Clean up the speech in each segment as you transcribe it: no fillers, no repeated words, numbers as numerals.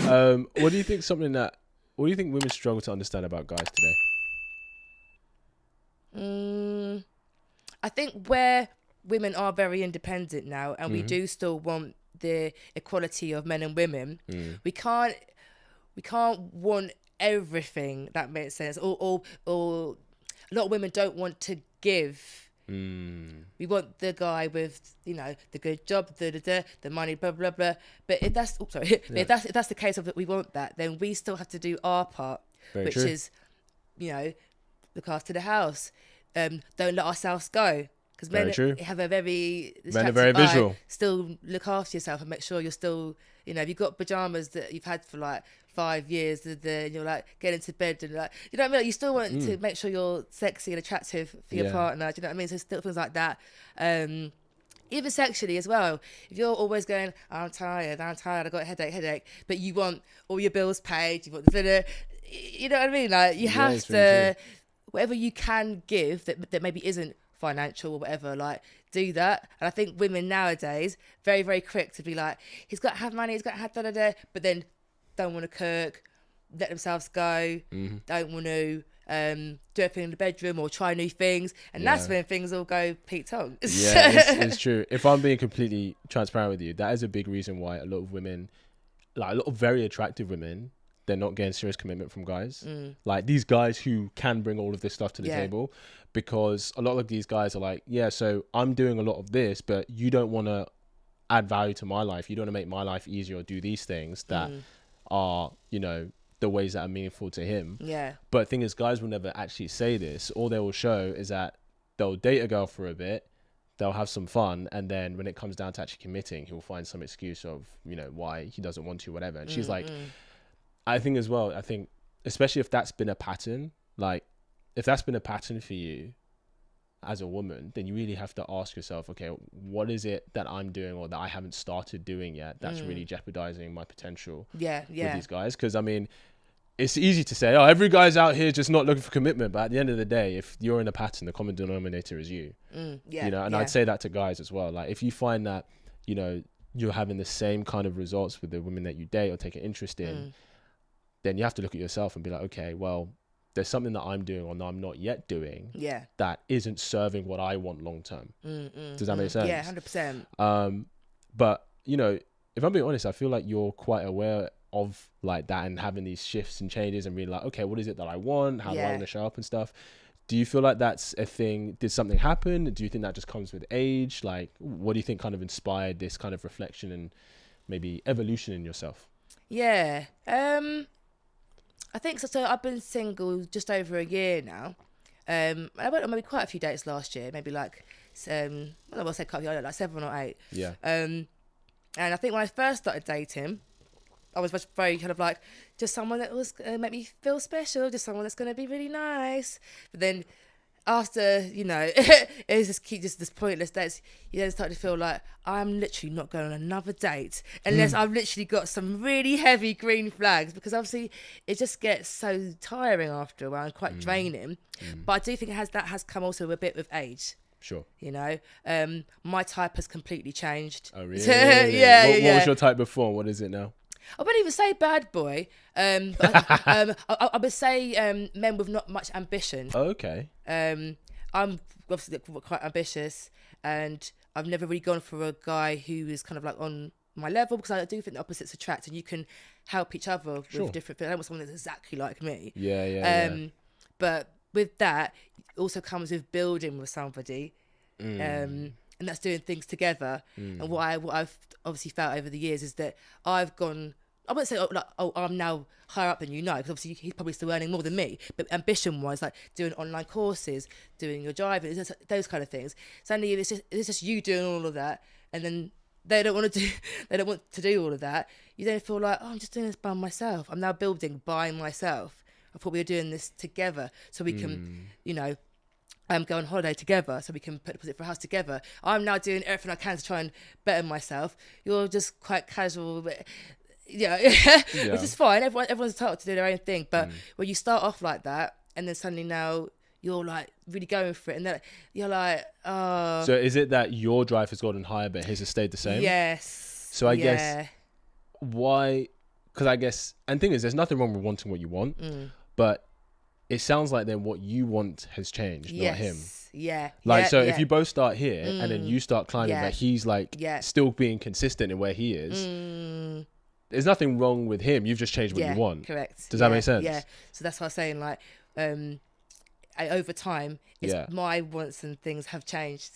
What do you think women struggle to understand about guys today? I think where women are very independent now, and we Mm-hmm. do still want the equality of men and women, we can't want everything. That makes sense. Or a lot of women don't want to give. We want the guy with, the good job, the money, blah blah blah. But if that's if that's the case of that, we want that, then we still have to do our part, Very which true. is, look after the house. Don't let ourselves go, because men have a very Men are very visual. Still look after yourself and make sure you're still, if you've got pajamas that you've had for like 5 years, and you're like getting to bed and like, you know what I mean? Like, you still want to make sure you're sexy and attractive for your partner. Do you know what I mean? So still things like that. Even sexually as well. If you're always going, I'm tired, I got a headache, but you want all your bills paid, you want the dinner, you know what I mean? Like, you have to, whatever you can give that maybe isn't financial or whatever, like, do that. And I think women nowadays, very, very quick to be like, he's got to have money, he's got to have da-da-da, but then don't want to cook, let themselves go, don't want to do everything in the bedroom or try new things, and that's when things all go Pete Tong. Yeah, it's true. If I'm being completely transparent with you, that is a big reason why a lot of women, like a lot of very attractive women, they're not getting serious commitment from guys. Like these guys who can bring all of this stuff to the table, because a lot of these guys are like, so I'm doing a lot of this, but you don't want to add value to my life. You don't want to make my life easier or do these things that are, the ways that are meaningful to him. But the thing is, guys will never actually say this. All they will show is that they'll date a girl for a bit, they'll have some fun, and then when it comes down to actually committing, he'll find some excuse of, why he doesn't want to, whatever. And she's like, I think as well, especially if that's been a pattern, like if that's been a pattern for you as a woman, then you really have to ask yourself, okay, what is it that I'm doing or that I haven't started doing yet that's really jeopardizing my potential with these guys? Because I mean, it's easy to say, every guy's out here just not looking for commitment, but at the end of the day, if you're in a pattern, the common denominator is you. I'd say that to guys as well. Like if you find that you're having the same kind of results with the women that you date or take an interest in, then you have to look at yourself and be like, okay, well, there's something that I'm doing or I'm not yet doing that isn't serving what I want long term. Does that make sense? Yeah, 100%. But, if I'm being honest, I feel like you're quite aware of like that and having these shifts and changes and being like, okay, what is it that I want? How do I want to show up and stuff? Do you feel like that's a thing? Did something happen? Do you think that just comes with age? Like, what do you think kind of inspired this kind of reflection and maybe evolution in yourself? Yeah. I think so. So I've been single just over a year now. I went on maybe quite a few dates last year, maybe like, I don't want to say quite a few, like 7 or 8. Yeah. And I think when I first started dating, I was very kind of like, just someone that was going to make me feel special, just someone that's going to be really nice. But then after, it's just this pointless dates, you then start to feel like, I'm literally not going on another date unless I've literally got some really heavy green flags, because obviously it just gets so tiring after a while and quite draining. But I do think that has come also a bit with age. Sure. My type has completely changed. Oh, really? What was your type before? What is it now? I wouldn't even say bad boy. I would say men with not much ambition. Oh, okay. I'm obviously quite ambitious, and I've never really gone for a guy who is kind of like on my level, because I do think the opposites attract, and you can help each other with different things. I don't want someone that's exactly like me. Yeah. But with that, it also comes with building with somebody. And that's doing things together. And what I've obviously felt over the years is that I've gone, I wouldn't say I'm now higher up than because obviously he's probably still earning more than me, but ambition wise, like doing online courses, doing your driving, those kind of things. Suddenly it's just you doing all of that, and then they don't want to do all of that. You then feel like, I'm just doing this by myself. I'm now building by myself. I thought we were doing this together so we can, go on holiday together, so we can put a deposit for a house together. I'm now doing everything I can to try and better myself. You're just quite casual, but, which is fine. Everyone's entitled to do their own thing. But when you start off like that, and then suddenly now you're like really going for it, and then you're like, oh. So is it that your drive has gotten higher, but his has stayed the same? Yes. So I guess why because I guess, and thing is, there's nothing wrong with wanting what you want, but it sounds like then what you want has changed, not him. Yeah. Like, so if you both start here and then you start climbing, but he's like still being consistent in where he is, there's nothing wrong with him. You've just changed what you want. Correct. Does that make sense? Yeah. So that's what I was saying. Like, over time, my wants and things have changed.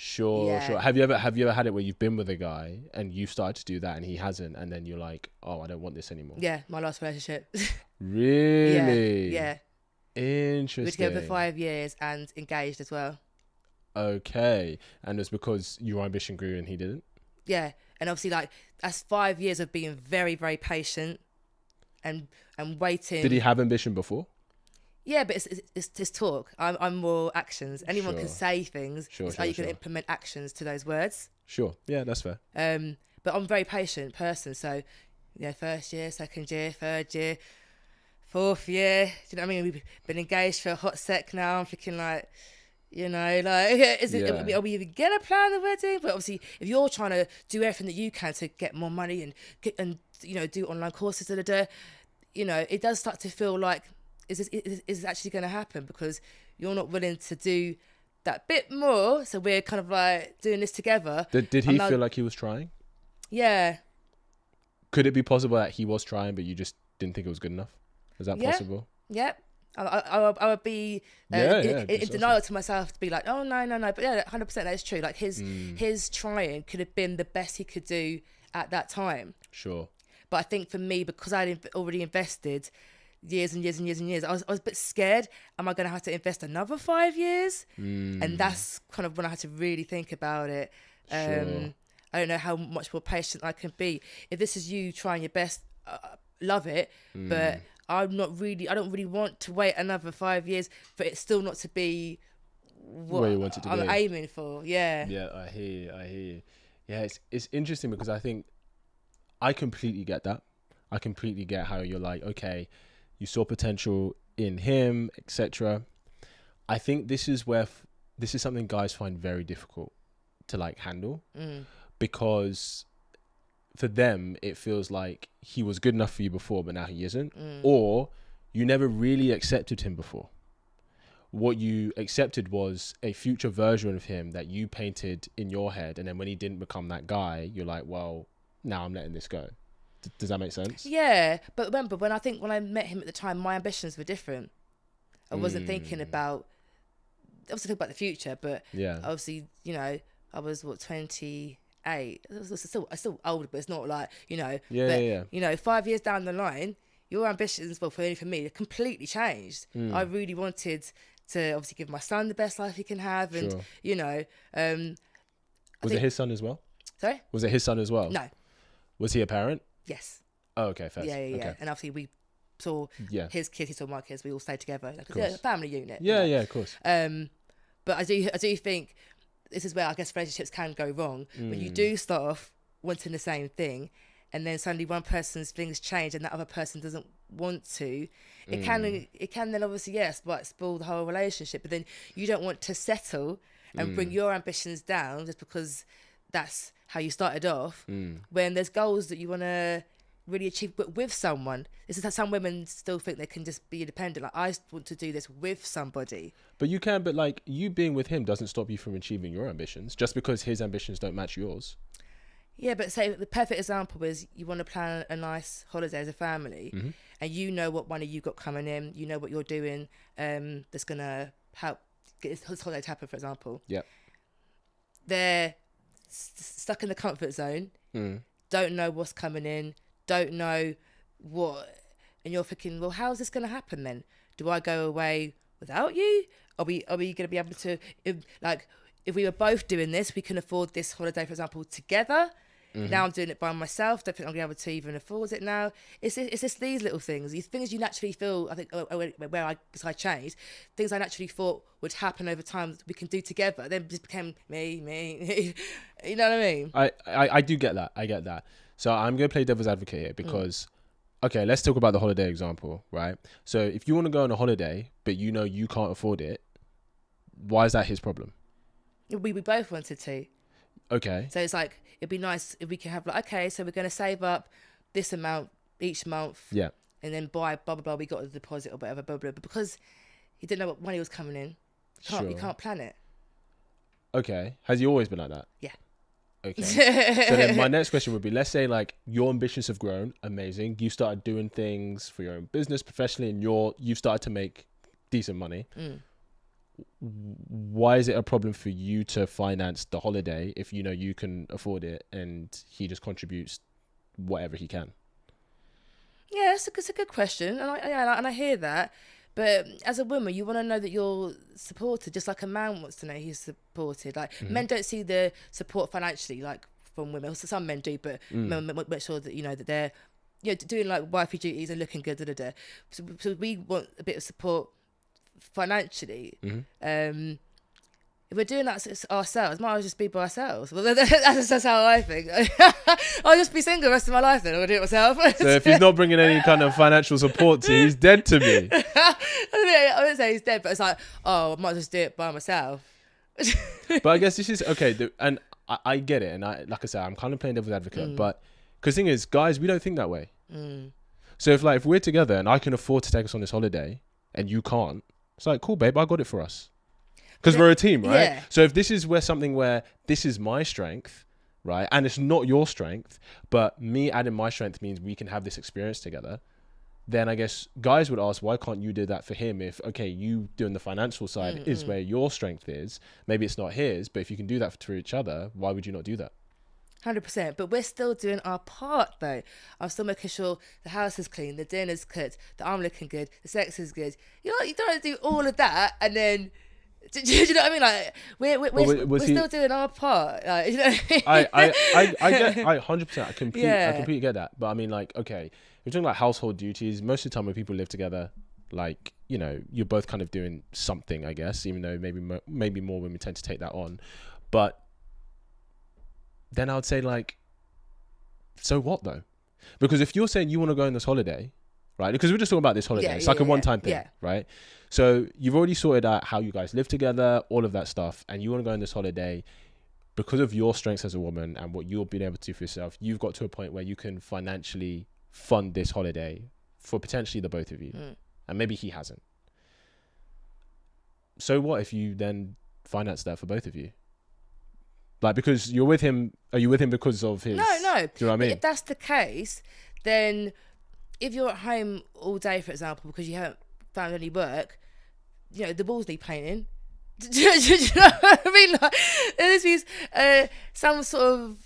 Sure. Have you ever had it where you've been with a guy and you've started to do that and he hasn't, and then you're like, oh, I don't want this anymore? Yeah, my last relationship. Really? Yeah. Interesting. We were together for 5 years and engaged as well. Okay. And it's because your ambition grew and he didn't? Yeah. And obviously, like, that's 5 years of being very, very patient and waiting. Did he have ambition before? Yeah, but it's talk. I'm more actions. Anyone can say things. It's how you can implement actions to those words. Sure. Yeah, that's fair. But I'm a very patient person. So, first year, second year, third year, fourth year. Do you know what I mean? We've been engaged for a hot sec now. I'm thinking like, are we even gonna plan the wedding? But obviously, if you're trying to do everything that you can to get more money and do online courses, it does start to feel like, is this actually going to happen? Because you're not willing to do that bit more. So we're kind of like doing this together. Did he feel like he was trying? Yeah. Could it be possible that he was trying, but you just didn't think it was good enough? Is that possible? Yeah. I would be in denial to myself to be like, oh, no. But yeah, 100% that is true. Like his trying could have been the best he could do at that time. Sure. But I think for me, because I'd already invested years and years and years and years, I was a bit scared. Am I going to have to invest another 5 years? And that's kind of when I had to really think about it. Sure. I don't know how much more patient I can be. If this is you trying your best, love it. But I don't really want to wait another 5 years for it still not to be what you want it to I'm aiming for. Yeah. Yeah, I hear you. Yeah, it's interesting because I think I completely get that. I completely get how you're like, okay, you saw potential in him, etc. I think this is something guys find very difficult to like handle because for them it feels like he was good enough for you before, but now he isn't, or you never really accepted him before. What you accepted was a future version of him that you painted in your head, and then when he didn't become that guy, you're like, well, now I'm letting this go. Does that make sense? Yeah, but remember when I met him at the time, my ambitions were different. I wasn't thinking about, obviously think about the future, but obviously, I was 28. I was still old, but it's not like, but 5 years down the line, your ambitions, well, for me, they're completely changed. I really wanted to obviously give my son the best life he can have, and was it his son as well? Sorry? Was it his son as well? No. Was he a parent? Yes. Oh, okay, fair. Yeah. Okay. And obviously we saw his kids, he saw my kids, we all stayed together. Like a family unit. Yeah, of course. But I do think this is where I guess relationships can go wrong. When you do start off wanting the same thing, and then suddenly one person's things change and that other person doesn't want to, it can then obviously spoil the whole relationship. But then you don't want to settle and bring your ambitions down just because that's how you started off, when there's goals that you want to really achieve, but with someone. This is how some women still think they can just be independent. Like, I want to do this with somebody. But like, you being with him doesn't stop you from achieving your ambitions just because his ambitions don't match yours. Yeah, but say the perfect example is you want to plan a nice holiday as a family, and you know what money you got coming in, you know what you're doing, that's going to help get this holiday to happen, for example. Yeah. They're stuck in the comfort zone, don't know what's coming in, don't know what, and you're thinking, well, how's this going to happen then? Do I go away without you? Are we going to be able to, if we were both doing this, we can afford this holiday, for example, together. Now I'm doing it by myself. Don't think I'm going to be able to even afford it now. It's just these little things, these things you naturally feel. I think where I changed, things I naturally thought would happen over time that we can do together. Then just became me. You know what I mean? I do get that. I get that. So I'm going to play devil's advocate here because, okay, let's talk about the holiday example, right? So if you want to go on a holiday, but you know you can't afford it, why is that his problem? We both wanted to. Okay. So it's like, it'd be nice if we can have like, okay, so we're going to save up this amount each month. Yeah. And then by blah blah blah, we got the deposit or whatever, blah blah. But because he didn't know what money was coming in, you can't plan it. Okay. Has he always been like that? Yeah. Okay. So then my next question would be, let's say like your ambitions have grown, amazing. You started doing things for your own business professionally, and you've started to make decent money. Why is it a problem for you to finance the holiday if you know you can afford it and he just contributes whatever he can? Yeah, it's a good question, and I hear that. But as a woman, you want to know that you're supported, just like a man wants to know he's supported. Like men don't see the support financially, like from women. So some men do, but men make sure that that they're doing like wifey duties and looking good. So we want a bit of support financially. If we're doing that ourselves, might as well just be by ourselves. Well, that's how I think. I'll just be single the rest of my life then. I'll do it myself. So if he's not bringing any kind of financial support to you, he's dead to me. I wouldn't say he's dead, but it's like, I might as well just do it by myself. But I guess this is, okay, and I get it. And like I said, I'm kind of playing devil's advocate. But because the thing is, guys, we don't think that way. So if we're together and I can afford to take us on this holiday and you can't, it's like, cool, babe, I got it for us. Because we're a team, right? Yeah. So if this is where this is my strength, right? And it's not your strength, but me adding my strength means we can have this experience together. Then I guess guys would ask, why can't you do that for him? If, okay, you doing the financial side is where your strength is. Maybe it's not his, but if you can do that for each other, why would you not do that? 100%. But we're still doing our part, though. I'm still making sure the house is clean, the dinner's cooked, that I'm looking good, the sex is good. You don't have to do all of that and then... Do you know what I mean? Like we're still doing our part. Like, you know what I get 100%. I completely get that. But I mean, like, okay, we're talking about household duties. Most of the time when people live together, like, you're both kind of doing something, I guess. Even though maybe more women tend to take that on. But then I would say, like, so what though? Because if you're saying you want to go on this holiday, right? Because we're just talking about this holiday. It's like a one-time thing, right? So you've already sorted out how you guys live together, all of that stuff, and you want to go on this holiday because of your strengths as a woman and what you've been able to do for yourself. You've got to a point where you can financially fund this holiday for potentially the both of you, and maybe he hasn't. So what if you then finance that for both of you? Like, because you're with him, are you with him because of his... No. Do you know what I mean? If that's the case, then if you're at home all day, for example, because you haven't found any work, the walls need painting. Do you know what I mean? Like, there needs to be some sort of,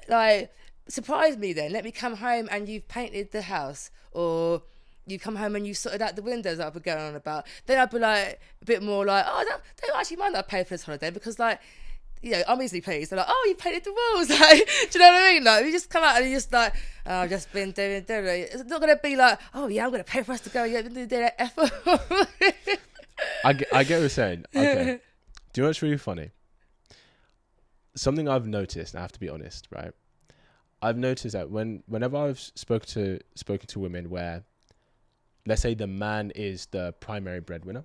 like, surprise me then. Let me come home and you've painted the house, or you come home and you sorted out the windows that I've been going on about. Then I'd be like, a bit more like, oh, don't actually mind that I paid for this holiday, because, like, I'm easily pleased. They're like, oh, you painted the walls. Like, do you know what I mean? Like, you just come out and you just like, oh, I've just been doing it. It's not going to be like, oh, yeah, I'm going to pay for us to go. Yeah, do that effort. I get what you're saying. Okay. Do you know what's really funny? Something I've noticed, and I have to be honest, right? I've noticed that whenever I've spoken to women where, let's say the man is the primary breadwinner,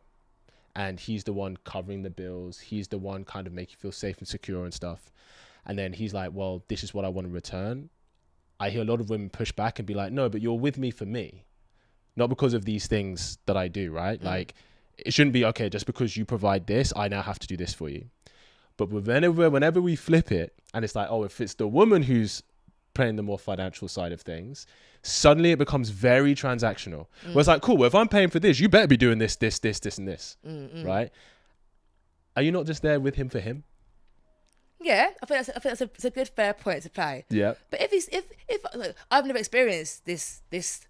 and he's the one covering the bills. He's the one kind of making you feel safe and secure and stuff. And then he's like, well, this is what I want in return. I hear a lot of women push back and be like, no, but you're with me for me. Not because of these things that I do, right? Like, it shouldn't be, okay, just because you provide this, I now have to do this for you. But whenever we flip it, and it's like, oh, if it's the woman who's playing the more financial side of things, suddenly it becomes very transactional. Where it's like, cool, well, if I'm paying for this, you better be doing this, and this, right? Are you not just there with him for him? Yeah, I think that's a good, fair point to play. Yeah. But if look, I've never experienced this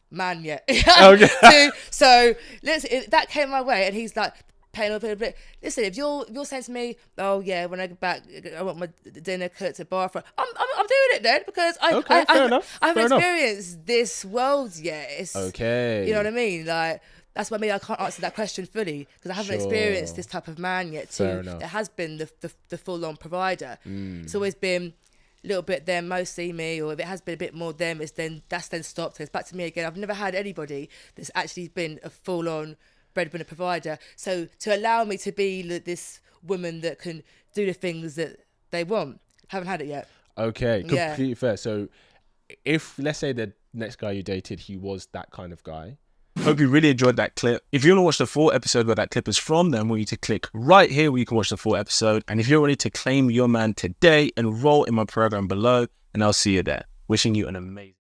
man yet, Okay. so that came my way, and he's like paying a bit. Listen, if you're saying to me, oh yeah, when I get back, I want my dinner cooked at bar for, I'm doing it then, because I haven't experienced this world yet. It's, okay. You know what I mean? Like, that's why maybe I can't answer that question fully, because I haven't experienced this type of man yet. It has been the full on provider. It's always been a little bit them, mostly me, or if it has been a bit more them, that's then stopped. It's back to me again. I've never had anybody that's actually been a full on breadwinner provider. So to allow me to be this woman that can do the things that they want, haven't had it yet. Okay, completely fair. So if let's say the next guy you dated, he was that kind of guy. Hope you really enjoyed that clip. If you want to watch the full episode where that clip is from, then I want you to click right here where you can watch the full episode. And if you're ready to claim your man today, enroll in my program below, and I'll see you there. Wishing you an amazing